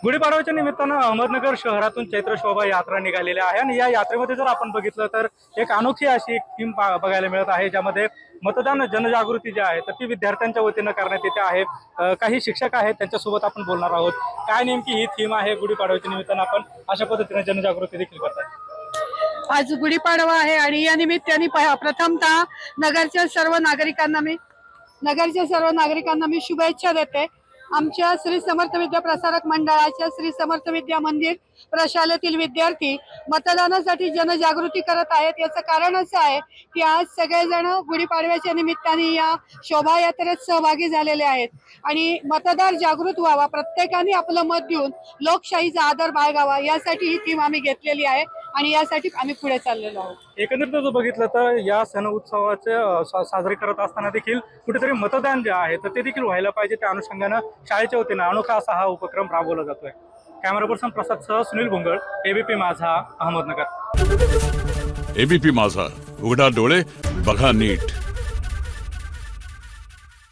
गुढीपाडव्याच्या निमित्तानं अहमदनगर शहरातून चैत्र शोभा यात्रा निघालेली आहे आणि या यात्रेमध्ये जर आपण बघितलं तर एक अनोखी अशी एक थीम बघायला मिळत आहे, ज्यामध्ये मतदान जनजागृती जी आहे तर ती विद्यार्थ्यांच्या वतीनं करण्यात येते आहे। काही शिक्षक आहेत त्यांच्यासोबत आपण बोलणार आहोत। काय नेमकी ही थीम आहे गुढीपाडव्याच्या निमित्तानं आपण अशा पद्धतीने जनजागृती देखील करतात। आज गुढीपाडवा आहे आणि या निमित्ताने प्रथमतः नगरच्या सर्व नागरिकांना मी शुभेच्छा देते। आमच्या श्री समर्थ विद्या प्रसारक मंडळाच्या श्री समर्थ विद्या मंदिर प्रशालेतील विद्यार्थी मतदानासाठी जनजागृती करत आहेत। याचं कारण असं आहे की आज सगळेजण गुढीपाडव्याच्या निमित्ताने या शोभायात्रेत सहभागी झालेले आहेत आणि मतदार जागृत व्हावा, प्रत्येकाने आपलं मत देऊन लोकशाहीचा आदर बाळगावा, यासाठी ही थीम आम्ही घेतलेली आहे आणि यासाठी आम्ही पुढे चाललेलो आहोत। एकंदरीत जर बघितलं तर या सण उत्सवाचे साजरे करत असताना देखील कुठेतरी मतदान जे आहे तर ते देखील व्हायला पाहिजे, त्या अनुषंगानं शाळेच्या वतीनं अनोखा असा हा उपक्रम राबवला जातोय। कॅमेरा पर्सन प्रसाद सह सुनील भुंगळ, एबीपी माझा, अहमदनगर। एबीपी माझा, उघडा डोळे बघा नीट।